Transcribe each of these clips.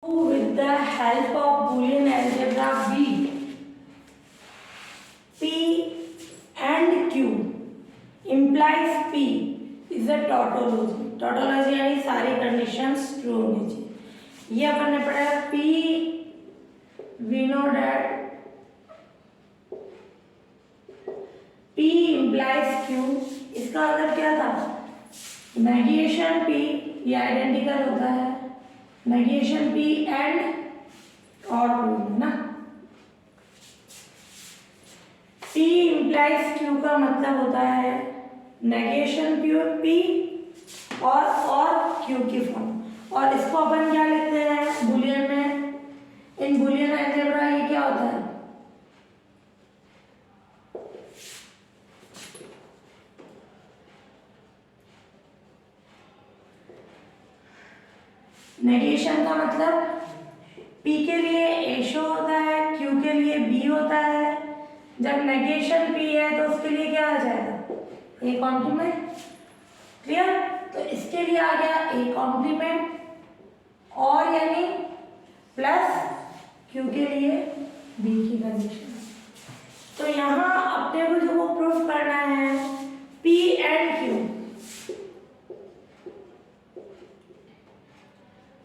With the help of Boolean algebra B, P and Q implies P is a tautology. Tautology यानी सारी conditions true होनी चाहिए. ये अपन ने पढ़ा है. P we know that P implies Q. इसका मतलब क्या था? नेगेशन P ये आइडेंटिकल होता है नेगेशन P एंड और Q ना. P implies Q का मतलब होता है नेगेशन P और Q की फॉर्म. और इसको अपन क्या लिखते हैं बुलियन में? इन बुलियन अलजेब्रा ये क्या होता है? नेगेशन का मतलब P के लिए A शो होता है, Q के लिए B होता है. जब नेगेशन P है तो उसके लिए क्या आ जाएगा? A complement. क्लियर? तो इसके लिए आ गया A कॉम्प्लीमेंट और यानी प्लस Q के लिए B की कंडीशन. तो यहाँ अपने को जो वो प्रूफ करना है P and Q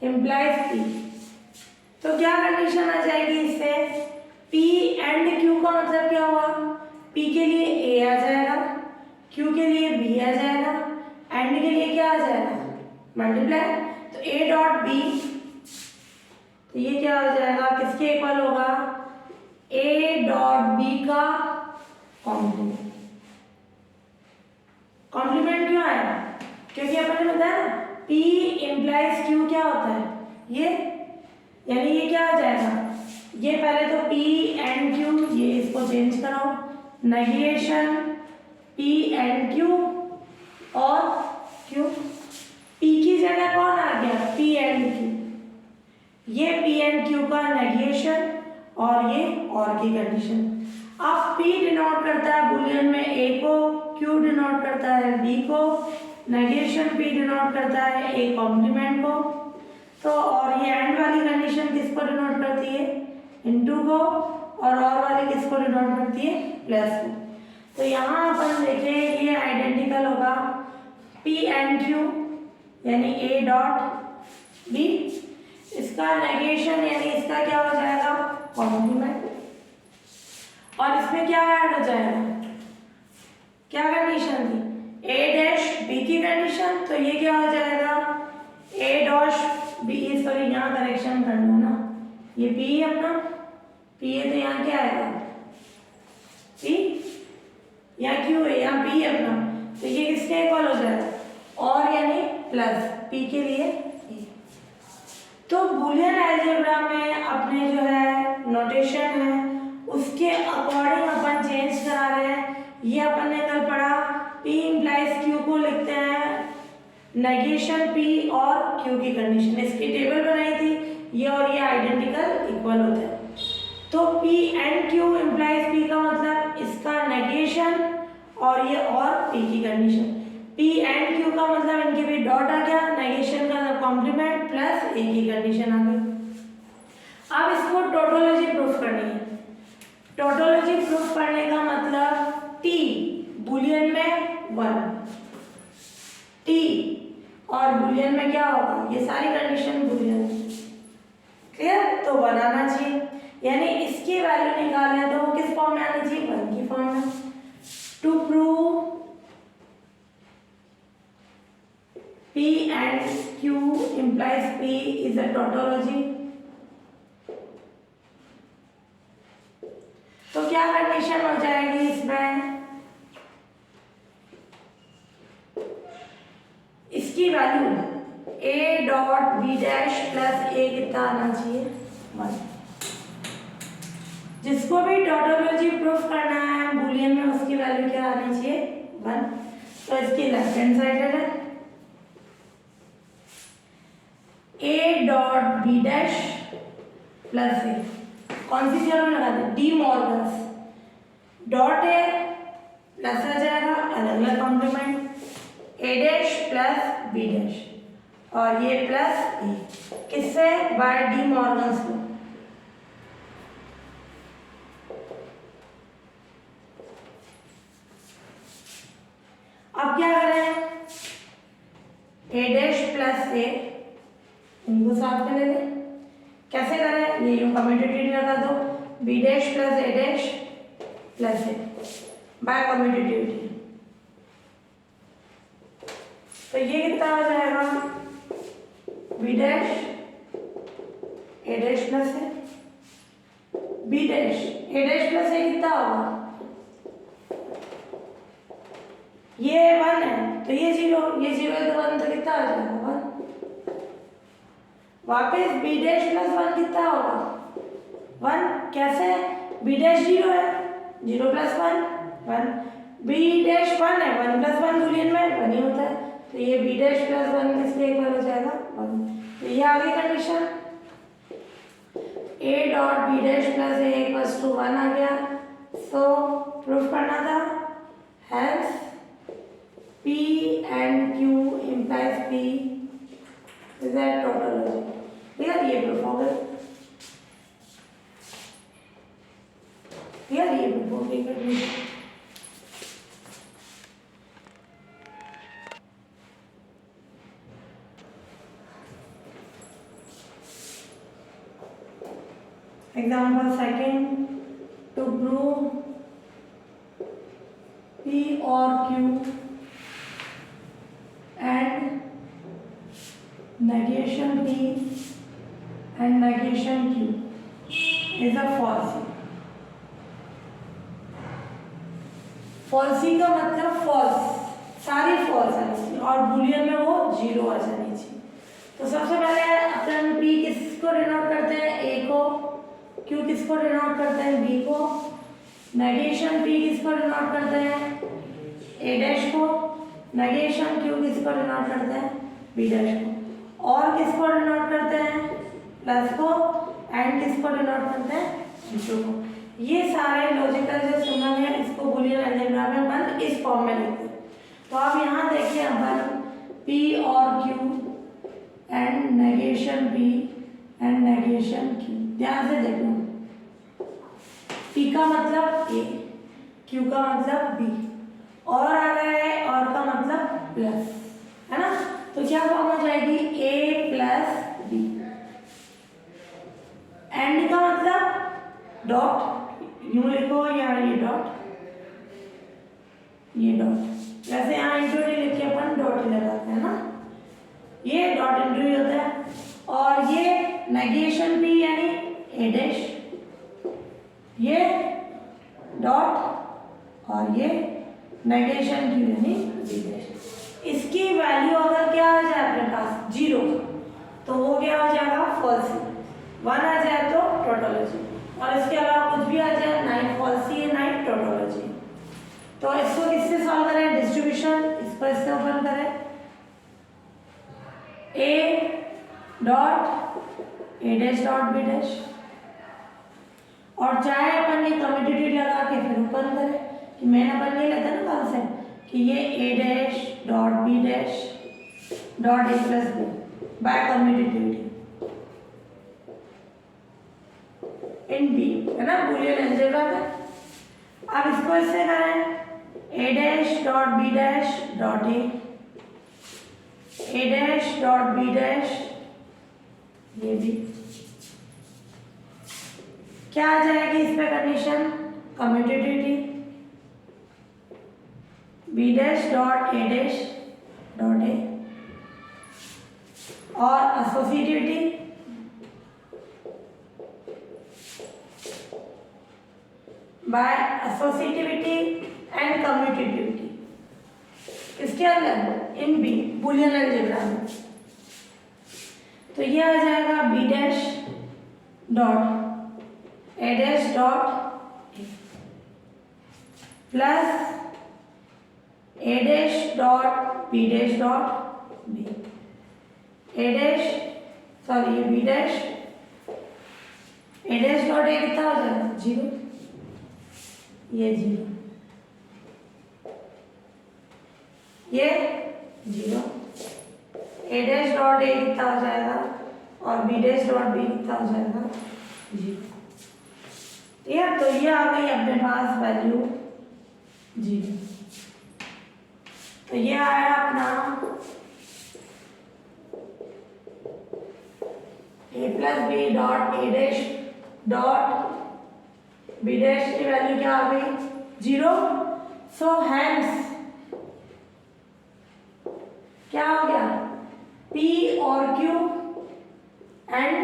implies P. तो क्या कंडीशन आ जाएगी इससे? P एंड Q का मतलब क्या हुआ? P के लिए A आ जाएगा, Q के लिए B आ जाएगा, एंड के लिए क्या आ जाएगा? मल्टीप्लाई. तो A डॉट B तो ये क्या हो जाएगा? किसके इक्वल होगा? A डॉट B का कॉम्प्लीमेंट. कॉम्प्लीमेंट क्यों आया? क्योंकि अपन ने बताया ना P implies Q क्या होता है? ये यानी ये क्या आ जाएगा? ये पहले तो P एंड Q ये इसको चेंज कराओ. नेगेशन P एंड Q और Q. P की जगह कौन आ गया? P and Q. ये P एंड Q का नेगेशन और ये और की कंडीशन. अब P डिनोट करता है बुलियन में A को, Q डिनोट करता है B को, नेगेशन P डिनोट करता है A कॉम्प्लीमेंट को. तो और ये एंड वाली कंडीशन किसको डिनोट करती है? इनटू को. और वाली किसको डिनोट करती है? प्लस को. तो यहाँ अपन देखें ये आइडेंटिकल होगा P एंड Q यानी A डॉट B. इसका नेगेशन यानी इसका क्या हो जाएगा? कॉम्प्लीमेंट. और इसमें क्या ऐड हो जाएगा? क्या कंडीशन थी? A डैश B की कंडीशन. तो ये क्या हो जाएगा? A dash B. सॉरी यहाँ करेक्शन करना ना. ये P है अपना P है तो यहाँ क्या आएगा? P या Q है यहाँ P है अपना. तो ये किसके इक्वल हो जाएगा? और यानी प्लस P के लिए A. तो बुलियन अलजेब्रा में अपने जो है नोटेशन है उसके अकॉर्डिंग अपन चेंज करा रहे हैं. ये अपन ने कल पढ़ा P implies Q को लिखते हैं नेगेशन P और Q की कंडीशन. इसकी टेबल बनाई थी. ये और ये आइडेंटिकल इक्वल होते हैं. तो P and Q implies P का मतलब इसका नेगेशन और ये और P की कंडीशन. P एंड Q का मतलब इनके भी डॉट आ गया, नेगेशन का कॉम्प्लीमेंट प्लस A की कंडीशन आ गई. अब इसको टोटोलॉजी प्रूफ करनी है. टोटोलॉजी प्रूफ करने का मतलब T बुलियन में 1 T और बुलियन में क्या होगा? ये सारी कंडीशन बुलियन. क्लियर? तो 1 आना चाहिए. यानी इसकी वैल्यू निकालना है तो वो किस फॉर्म में आनी चाहिए? 1 की फॉर्म में. To prove P and Q implies P is a tautology. तो क्या कंडीशन हो जाएगी इसमें? इसकी value A dot B dash plus A कितना आना चाहिए? 1. जिसको भी टोटोलॉजी प्रूफ करना है बुलियन में उसकी वैल्यू क्या आनी चाहिए? 1. तो इसकी लेफ्ट हैंड साइड है A dot B dash plus A. कौन सी थ्योरम लगाते हैं? De Morgan's. डॉट है प्लस आ जाएगा अलग अलग complement A dash plus B dash और ये प्लस ए, किससे? By De Morgan's law. अब क्या करें? ए डैश प्लस ए, इनको साथ में ले लें। कैसे करें? ये यूं कम्यूटेटिव लगा दो, बी डैश प्लस ए डैश प्लस ए बाय कम्यूटेटिविटी। तो ये कितना हो जाएगा? B dash A dash plus A, B dash A dash plus ए कितना होगा? ये 1 है तो ये 0, ये 0 है तो 1, तो कितना आ जाएगा? 1। वापस बी डैश प्लस 1 कितना होगा? 1। कैसे? बी डैश 0 है, 0 प्लस 1 1, बी डैश 1 है, 1 प्लस 1 बुलियन में 1 ही होता है, तो ये बी डैश प्लस 1 किसके इक्वल हो जाएगा? 1। तो ये आ गई condition. A dot B dash plus A equals to 1 आ गया। सो प्रूफ करना था, hence P and Q implies P is a tautology। ठीक है, ये प्रूफ हो गया। ये प्रूफ हो गई। Example second, to prove P or Q and negation P and negation Q is a falsy। Falsies का मतलब फॉल्स, सारी फॉल्स है और बुलियन में वो 0 आ जानी चाहिए। तो सबसे पहले अपन P किसको डिनोट करते हैं? A को। Q किसको डिनोट करते हैं? B को। नेगेशन P किसको डिनोट करते हैं? A डैश को। नेगेशन Q किसको डिनोट करते हैं? B डैश को। और किसको डिनोट करते हैं? प्लस को। एंड किसको डिनोट करते हैं? 0 को। ये सारे लॉजिकल जो सिंबल है इसको बुलियन अलजेब्रा में अपन इस फॉर्म में लिखते हैं। तो अब यहाँ देखिए अपन P और Q and negation P and negation Q, ध्यान से देखना। P का मतलब A, Q का मतलब B, और आ रहा है और का मतलब प्लस, है ना? तो क्या फॉर्म हो जाएगी? A plus B। एंड का मतलब डॉट, यूं लिखो या ये डॉट, ये डॉट। वैसे यहाँ इंटू नहीं लिख के अपन डॉट ही लगाते हैं ना, ये डॉट इंटू ही होता है। और ये नेगेशन P यानी A डैश, ये डॉट और ये नेगेशन Q यानी B डैश। इसकी वैल्यू अगर क्या आ जाए अपने पास? 0, तो वो क्या हो जाएगा? फॉल्सी। 1 आ जाए तो टोटोलॉजी, और इसके अलावा कुछ भी आ जाए ना ही फॉल्सी है ना ही टोटोलॉजी। तो इसको किससे सॉल्व करें? डिस्ट्रीब्यूशन, इसको इससे ओपन करें। A dot A dash dot B dash, और चाहे अपन ये कम्यूटेटिव लगा के फिर ओपन करें कि मैंने अपन नहीं लेता ना कॉन्सेप्ट कि ये A dash dot B dash dot A plus B by commutativity in B, है ना, बुलियन अलजेब्रा में। अब इसको इससे करें A dash dot B dash dot A dash dot B dash, ये भी क्या आ जाएगी इस पे condition? Commutativity. B dash dot A dash dot A, और associativity by associativity and commutativity इसके अंदर इन B बुलियन अलजेब्रा में। तो ये आ जाएगा B dash dot A dash dot A plus A dash dot B dash dot B, A dash sorry ये B dash A dash dot A कितना हो जाएगा? 0, ये 0, ये 0, ए डैश डॉट ए कितना हो जाएगा और बी डैश डॉट बी कितना हो जाएगा 0। ठीक, तो ये आ गई अपने पास वैल्यू 0। तो ये आया अपना A plus B dot A dash dot B dash की वैल्यू क्या आ गई 0। सो हैंस क्या हो गया P और Q and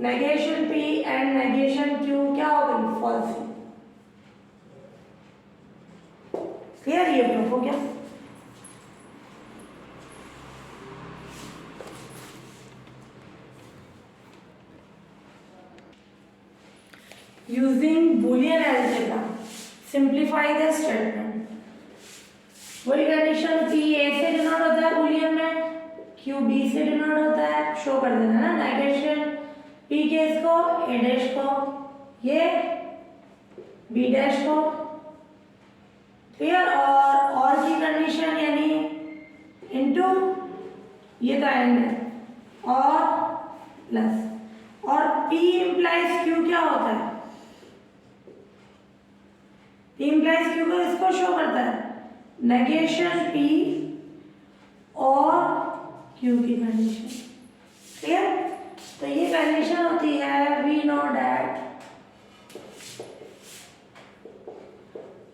negation P and negation Q क्या हो गई फॉल्स। क्लियर, ये प्रूफ हो गया। Using Boolean algebra, simplify the statement. वही कंडीशन P A से डिनोट होता है बूलियन में, Q B से डिनोट होता है, शो कर देना ना नेगेशन P के इसको A डैश को, ये B डैश को। क्लियर, और की कंडीशन यानी इनटू ये तो एंड है और प्लस, और P इंप्लाइज Q क्या होता है, P इंप्लाइज Q को इसको शो करता है नेगेशन P और Q की कंडीशन। क्लियर, तो ये कंडीशन होती है we know that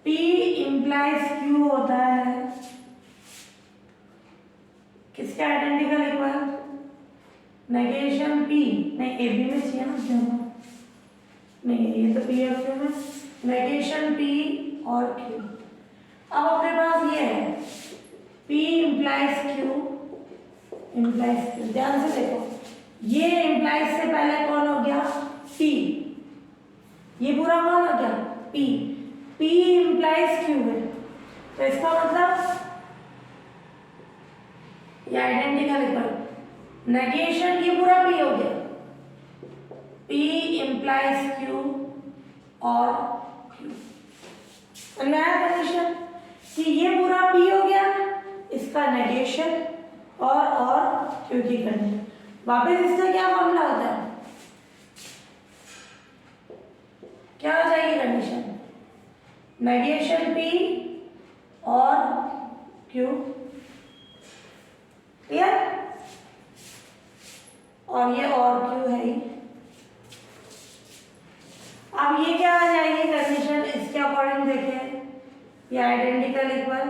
P implies Q होता है किसके आइडेंटिकल इक्वल, नेगेशन P, नहीं ए बी में चाहिए ना क्यों, नहीं ये तो P और Q में, नेगेशन P और Q। अब अपने पास ये है P implies Q implies Q, ध्यान से देखो, ये इंप्लाइज से पहले कौन हो गया P, ये पूरा कौन हो गया P, P इंप्लाइज Q है, तो इसका मतलब ये आइडेंटिकल इक्वल, नेगेशन ये पूरा P हो गया, P इंप्लाइज Q और Q। नया कंडीशन कि ये पूरा P हो गया, इसका नेगेशन और Q की कंडीशन। वापस इसका क्या फॉर्मूला होता है, क्या हो जाएगी कंडीशन, नेगेशन P और Q। क्लियर, और ये और Q है ही। अब ये क्या आ जाएगी कंडीशन, इसके अकॉर्डिंग देखें, ये आइडेंटिकल इक्वल,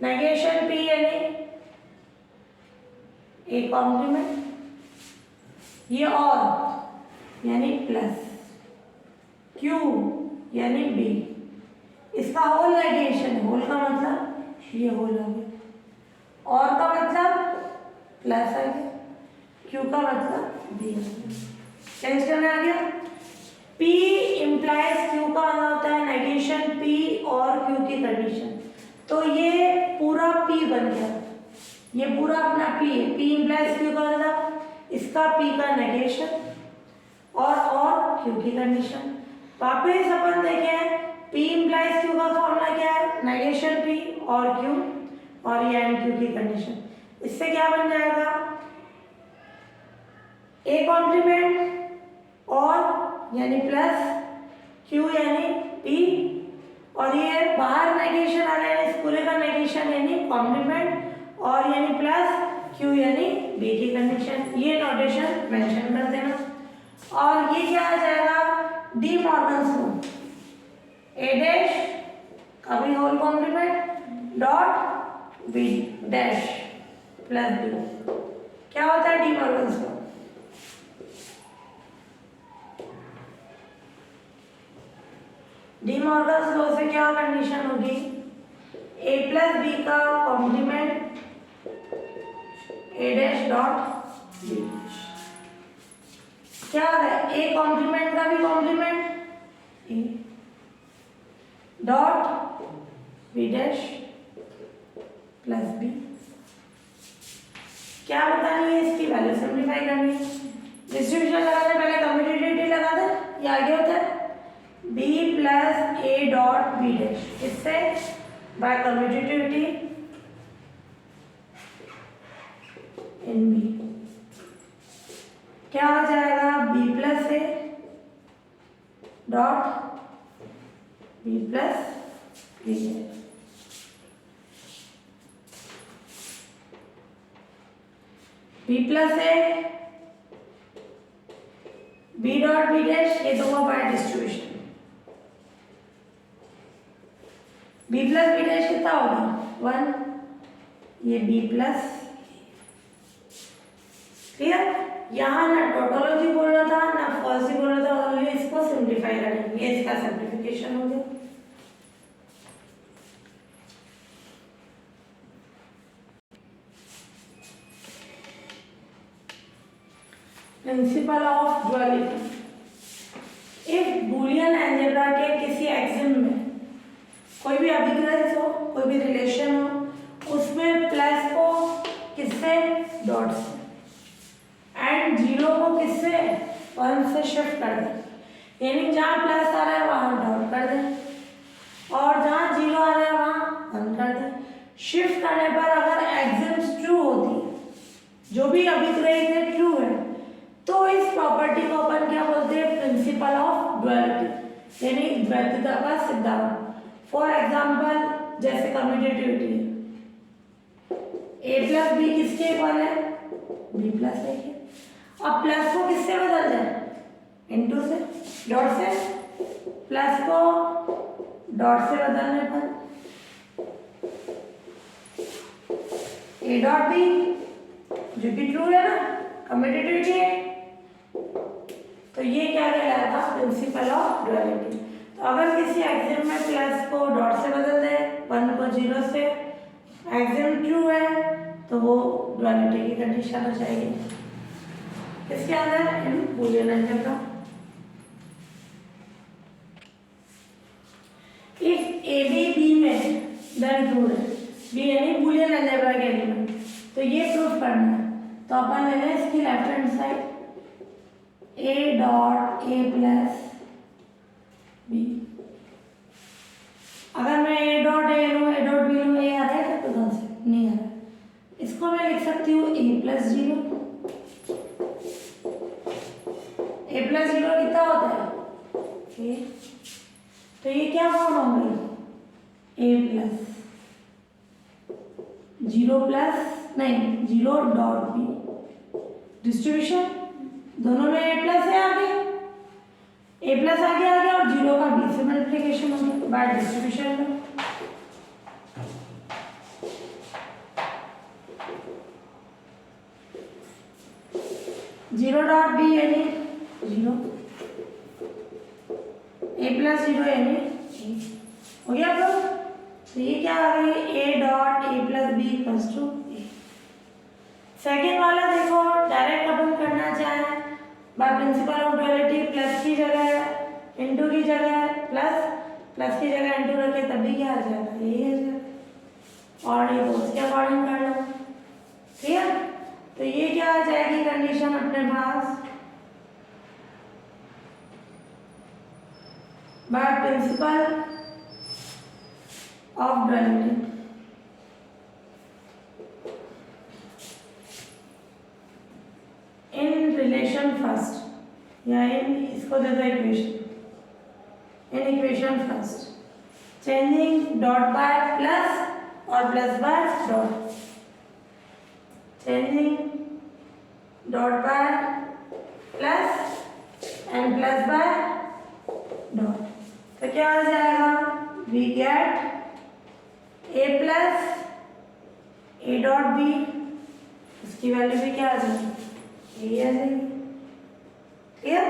नेगेशन P यानी ए कॉम्प्लीमेंट, ये और यानी प्लस, Q यानी B, इसका होल नेगेशन, होल का मतलब ये होल आ गया, और का मतलब प्लस आ गया, Q का मतलब B आ गया। चेंज करना आ गया, P इंप्लाइज Q का मतलब होता है नेगेशन P और Q की कंडीशन, तो ये पूरा P बन गया, ये पूरा अपना P है, P इंप्लाइज Q का मतलब इसका P का नेगेशन और Q की कंडीशन। वापस अपन देखें P इंप्लाइज Q का फॉर्मूला क्या है, नेगेशन P और Q और ये एंड Q की कंडीशन। इससे क्या बन जाएगा, A कॉम्प्लीमेंट और यानी प्लस Q यानी P, और ये बाहर नेगेशन आ रहा है, इस पूरे का नेगेशन यानी कॉम्प्लीमेंट और यानी प्लस Q यानी B की कंडीशन। ये नोटेशन मेंशन कर देना, और ये क्या आ जाएगा De Morgan's law, A dash का भी whole complement dot B dash plus B, क्या होता है De Morgan's law, De Morgan's law से क्या कंडीशन होगी, A प्लस B का complement A dash dot B, क्या है A कॉम्प्लीमेंट का भी complement A dot B dash plus B। क्या बतानी है, इसकी वैल्यू सिंप्लीफाई करनी है, डिस्ट्रीब्यूशन लगाने पहले कम्यूटेटिव लगा दे, ये आगे होता है B plus A dot B dash, इससे बाय कम्यूटेटिविटी इन बी क्या हो जाएगा, B plus A dot B plus B है। B plus A B dot B dash, ये तो हुआ by distribution. B plus B dash कितना होगा 1, ये बी प्लस। क्लियर? यहाँ ना टोटोलॉजी बोल रहा था ना फर्स्ट बोल रहा था, और इसको सिंप्लीफाई करेंगे, ये इसका सिंप्लीफिकेशन हो गया। Principal of duality. If Boolean algebra के किसी एक्सिम में कोई भी अभिग्रह हो, कोई भी रिलेशन हो, उसमें प्लस को किससे, डॉट से, एंड जीरो को किससे, 1 से शिफ्ट कर दें। यानी जहाँ प्लस आ रहा है वहाँ डॉट कर दें, और जहाँ जीरो आ रहा है वहाँ 1 कर दें। शिफ्ट करने पर अगर एक्सिम्स ट्रू होती है, जो भी अभिग्रहित है ट्रू है, तो इस प्रॉपर्टी को अपन क्या बोलते हैं, प्रिंसिपल ऑफ ड्युअलिटी, यानी द्वैतता का सिद्धांत। फॉर एग्जाम्पल जैसे कम्यूटेटिविटी है, ए प्लस बी किसके इक्वल है, बी प्लस ए के। अब प्लस को किससे बदल जाए, इनटू से, डॉट से। प्लस को डॉट से बदलने पर ए डॉट बी, जो कि ट्रू है ना, कम्यूटेटिविटी है, तो ये क्या कहलाता है, प्रिंसिपल ऑफ ड्युअलिटी। तो अगर किसी एक्सिम में प्लस को डॉट से बदल दे, 1 को 0 से, एक्सिम ट्रू है, तो वो ड्युअलिटी की कंडीशन हो जाएगी। इसके अंदर in Boolean algebra. If A B में देन ट्रू है, बी यानी बूलियन अलजेब्रा के एलिमेंट, तो ये प्रूफ करना है। तो अपन ले लें इसकी left hand side, A dot A plus B. अगर मैं ए डॉट ए लूँ, ए डॉट बी लूँ, ए आ रहा है तो कॉन्सेप्ट नहीं आ रहा। इसको मैं लिख सकती हूँ ए प्लस 0। ए प्लस 0 कितना होता है, ए। तो ये क्या फॉर्म हो गई, ए प्लस 0 प्लस नहीं 0 डॉट बी। डिस्ट्रीब्यूशन दोनों में ए प्लस है आगे, ए प्लस आगे आ गया, और 0 का बी से मल्टीप्लिकेशन हो गया बाय डिस्ट्रीब्यूशन में। जीरो डॉट बी यानी 0, ए प्लस 0 यानी ए। हो गया आप लोग? तो ये क्या आ गई, A dot A plus B equals to A. Second वाला देखो, डायरेक्ट अपन करना चाहें by principle of duality, plus की जगह इनटू की जगह प्लस की जगह इनटू रखे, तब भी क्या आ जाएगा, यही आ जाएगा। और ये तो उसके अकॉर्डिंग कर लो, ठीक है। तो ये क्या आ जाएगी कंडीशन अपने पास, by principle of duality. In relation first, या इन इसको दे दो equation, in equation first changing dot by plus और plus by dot, changing dot by plus and plus by dot. तो क्या आ जाएगा, we get A plus A dot B, उसकी वैल्यू भी क्या आ जाएगी, ये आ जाएगी। क्लियर?